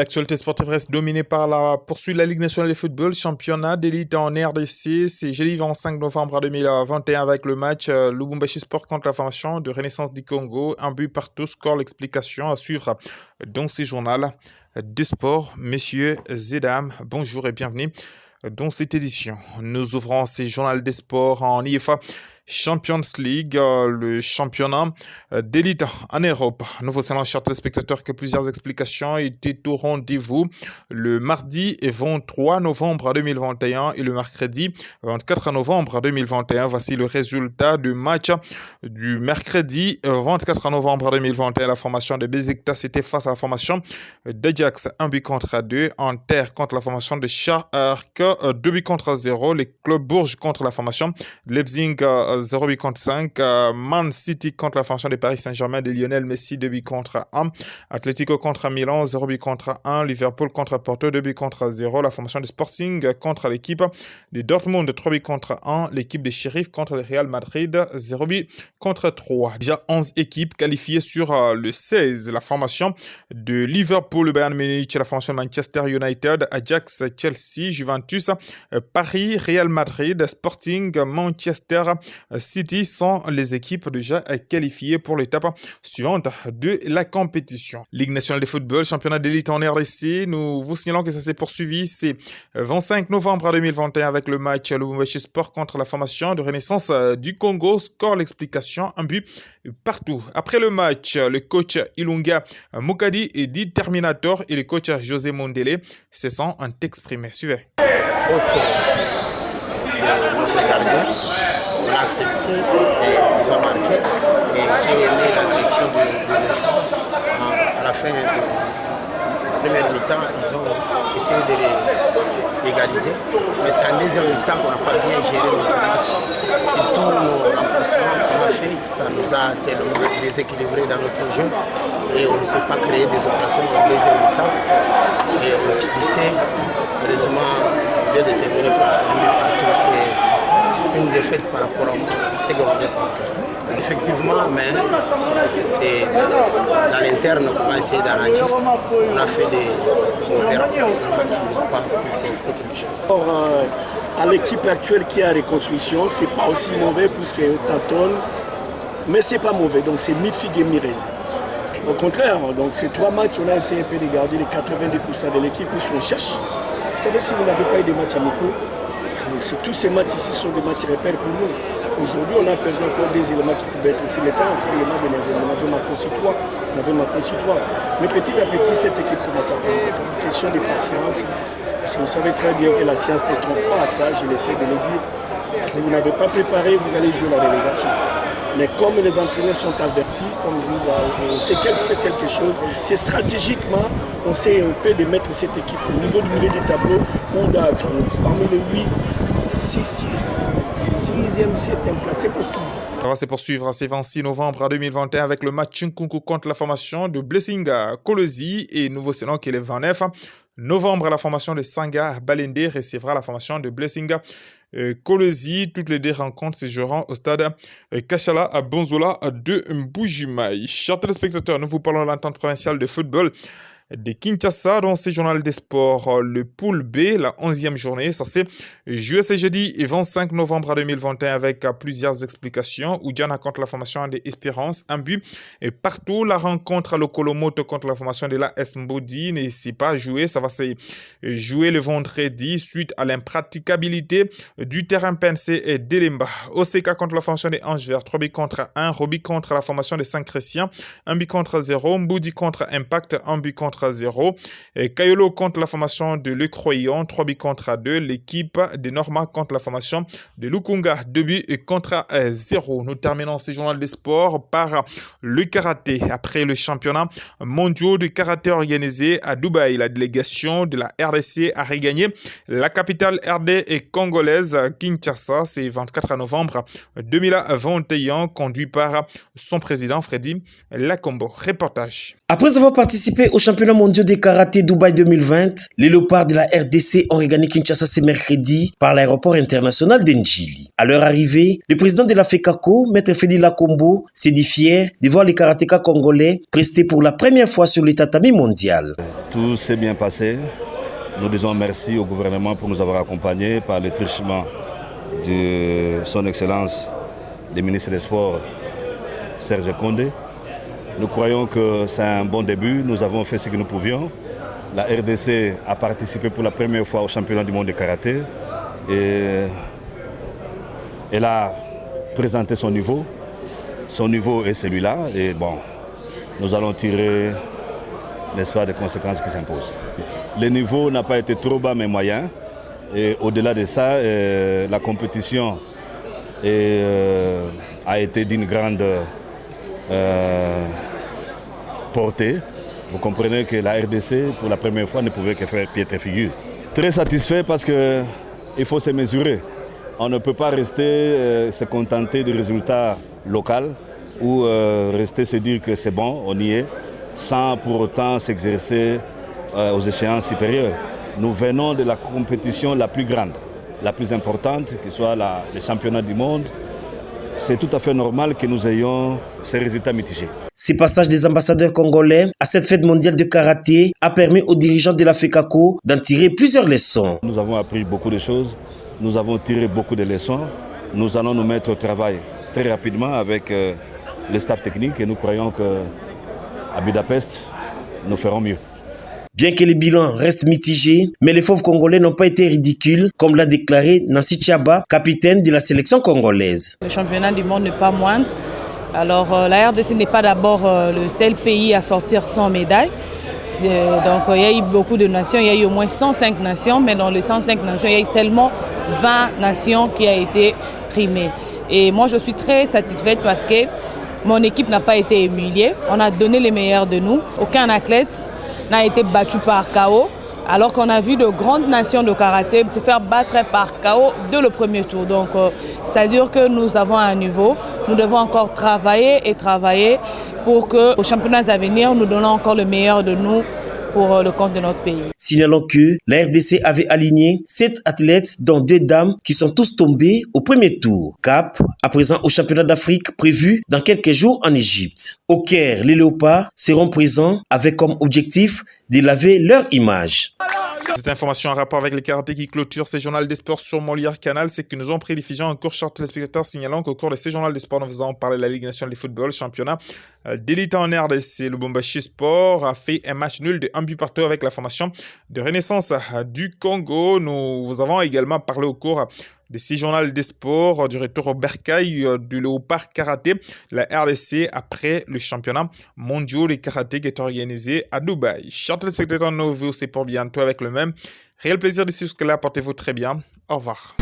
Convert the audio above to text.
L'actualité sportive reste dominée par la poursuite de la Ligue nationale de football, championnat d'élite en RDC. C'est jeudi 25 novembre 2021 avec le match Lubumbashi Sport contre la formation de Renaissance du Congo. Un but partout, score, l'explication à suivre dans ce journal de sport. Messieurs et dames, bonjour et bienvenue dans cette édition. Nous ouvrons ce journal des sports en IFA Champions League, le championnat d'élite en Europe. Nous vous savons, chers téléspectateurs, que plusieurs explications étaient au rendez-vous le mardi 23 novembre 2021 et le mercredi 24 novembre 2021. Voici le résultat du match du mercredi 24 novembre 2021. La formation de Besiktas était face à la formation d'Ajax, 1 but contre 2. Inter contre la formation de Schalke, 2 buts contre 0. Les clubs Bourges contre la formation de Leipzig, 0 but contre 5. Man City contre la formation de Paris Saint-Germain de Lionel Messi, 2 buts contre 1. Atlético contre Milan, 0 but contre 1. Liverpool contre Porto, 2 buts contre 0. La formation de Sporting contre l'équipe de Dortmund, 3 buts contre 1. L'équipe des Sheriffs contre le Real Madrid, 0 but contre 3. Déjà 11 équipes qualifiées sur le 16. La formation de Liverpool, le Bayern Munich, la formation de Manchester United, Ajax, Chelsea, Juventus, Paris, Real Madrid, Sporting, Manchester City sont les équipes déjà qualifiées pour l'étape suivante de la compétition. Ligue nationale de football, championnat d'élite en RDC. Nous vous signalons que ça s'est poursuivi. C'est 25 novembre 2021 avec le match Lubumbashi Sport contre la formation de Renaissance du Congo. Score, l'explication, un but partout. Après le match, le coach Ilunga Mukadi est dit Terminator et le coach José Mondele se sont exprimés. Suivez. Faute de notre gardien. On a accepté et ils ont marqué. Et j'ai aimé la direction de nos joueurs. À la fin de la première mi-temps, ils ont essayé d'égaliser. Mais c'est en deuxième mi-temps qu'on n'a pas bien géré notre match. Surtout nos remplacements qu'on a fait, ça nous a tellement déséquilibré dans notre jeu. Et on ne sait pas créer des occasions en deuxième mi-temps. Et on subissait, heureusement, bien déterminé par un but partout. C'est une défaite par rapport à ce qu'on avait pensé. Effectivement, mais c'est dans l'interne qu'on a essayé d'arranger. On a fait des mauvais remplacements qui n'ont pas pu quelque chose. Or, à l'équipe actuelle qui est à reconstruction, c'est pas aussi mauvais puisqu'il tâtonne, mais c'est pas mauvais. Donc c'est mi-figue et mi-raisin. Au contraire, donc ces 3 matchs, on a essayé un peu de garder les 90% de l'équipe puisqu'on cherche. Vous savez, si vous n'avez pas eu des matchs amicaux, tous ces matchs ici sont des matchs repères pour nous. Aujourd'hui, on a perdu encore des éléments qui pouvaient être ici. Maintenant, encore les matchs de nos éléments, on avait Macron sur 3. Mais petit à petit, cette équipe commence à prendre. C'est une question de patience. Parce que vous savez très bien que la science ne trompe pas à ça, je l'essaie de le dire. Si vous n'avez pas préparé, vous allez jouer la relégation. Mais comme les entraîneurs sont avertis, comme on sait qu'elle fait quelque chose, c'est stratégiquement, on sait un peu de mettre cette équipe au niveau du milieu du tableau, ou parmi les 8, 6e, 7e place, c'est possible. On va se poursuivre ce 26 novembre 2021 avec le match Nkunku contre la formation de Blessing Kolosi et nouveau selon que le 29 novembre, la formation de Sanga Balende recevra la formation de Blessing Kolosi. Toutes les 2 rencontres se joueront au stade Kachala à Bonzola de Mbujimaï. Chers téléspectateurs, nous vous parlons de l'entente provinciale de football de Kinshasa dans ce journal des sports. Le pool B, la 11e journée, ça s'est joué ce jeudi 25 novembre 2021 avec plusieurs explications. Oudjana contre la formation de Espérance, un but et partout. La rencontre à Lokolomoto contre la formation de la Mbodi ne s'est pas joué. Ça va se jouer le vendredi suite à l'impraticabilité du terrain pensé et d'Elemba. OCK contre la formation de Angever, 3 buts contre 1. Roby contre la formation de Saint-Chrétien, 1 but contre 0. Mboudi contre Impact, 1 but contre 0. Et Kayolo contre la formation de Le Croyon, 3 buts contre 2. L'équipe de Norma contre la formation de Lukunga, 2 buts contre 0. Nous terminons ce journal des sports par le karaté. Après le championnat mondial de karaté organisé à Dubaï, la délégation de la RDC a regagné la capitale RD et congolaise Kinshasa. C'est 24 novembre 2021, conduit par son président Freddy Lakombo. Reportage. Après avoir participé au championnat championnats mondiaux de karaté Dubaï 2020, les léopards de la RDC ont regagné Kinshasa ce mercredi par l'aéroport international d'Ndjili. À leur arrivée, le président de la FECACO, Maître Fedi Lakombo, s'est dit fier de voir les karatékas congolais prester pour la première fois sur le tatami mondial. Tout s'est bien passé. Nous disons merci au gouvernement pour nous avoir accompagnés par le truchement de son Excellence, le ministre des Sports, Serge Condé. Nous croyons que c'est un bon début. Nous avons fait ce que nous pouvions. La RDC a participé pour la première fois au championnat du monde de karaté. Et elle a présenté son niveau. Son niveau est celui-là. Et bon, nous allons tirer, n'est-ce pas, des conséquences qui s'imposent. Le niveau n'a pas été trop bas mais moyen. Et au-delà de ça, la compétition a été d'une grande portée. Vous comprenez que la RDC, pour la première fois, ne pouvait que faire piètre figure. Très satisfait parce qu'il faut se mesurer. On ne peut pas rester se contenter du résultat local ou rester se dire que c'est bon, on y est, sans pour autant s'exercer aux échéances supérieures. Nous venons de la compétition la plus grande, la plus importante, qui soit les championnats du monde. C'est tout à fait normal que nous ayons ces résultats mitigés. Ce passage des ambassadeurs congolais à cette fête mondiale de karaté a permis aux dirigeants de la FECACO d'en tirer plusieurs leçons. Nous avons appris beaucoup de choses, nous avons tiré beaucoup de leçons. Nous allons nous mettre au travail très rapidement avec le staff technique et nous croyons qu'à Budapest, nous ferons mieux. Bien que les bilans restent mitigés, mais les fauves congolais n'ont pas été ridicules, comme l'a déclaré Nancy Tchaba, capitaine de la sélection congolaise. Le championnat du monde n'est pas moindre. Alors la RDC n'est pas d'abord le seul pays à sortir sans médaille. Donc il y a eu beaucoup de nations, il y a eu au moins 105 nations, mais dans les 105 nations, il y a eu seulement 20 nations qui ont été primées. Et moi je suis très satisfaite parce que mon équipe n'a pas été humiliée. On a donné les meilleurs de nous. Aucun athlète n'a été battu par KO, alors qu'on a vu de grandes nations de karaté se faire battre par KO dès le premier tour. Donc, c'est-à-dire que nous avons un niveau, nous devons encore travailler et travailler pour qu'aux championnats à venir, nous donnons encore le meilleur de nous pour le compte de notre pays. Signalons que la RDC avait aligné 7 athlètes, dont 2 dames, qui sont tous tombés au premier tour. Cap, à présent au championnat d'Afrique prévu dans quelques jours en Égypte. Au Caire, les léopards seront présents avec comme objectif de laver leur image. Cette information en rapport avec le karaté qui clôture ces journaux des sports sur Molière Canal, c'est que nous avons pris diffusion en cours, chers téléspectateurs, signalant qu'au cours de ces journaux des sports, nous vous avons parlé de la Ligue nationale de football, championnat d'élite en RDC. Le Lubumbashi Sport a fait un match nul de 1 but partout avec la formation de Renaissance du Congo. Nous vous avons également parlé au cours de ces journaux des sports du retour au bercail du Léopard Karaté, la RDC, après le championnat mondial de karaté qui est organisé à Dubaï. Chers téléspectateurs, nous vous c'est pour bientôt avec le même réel plaisir d'ici jusque-là. Portez-vous très bien. Au revoir.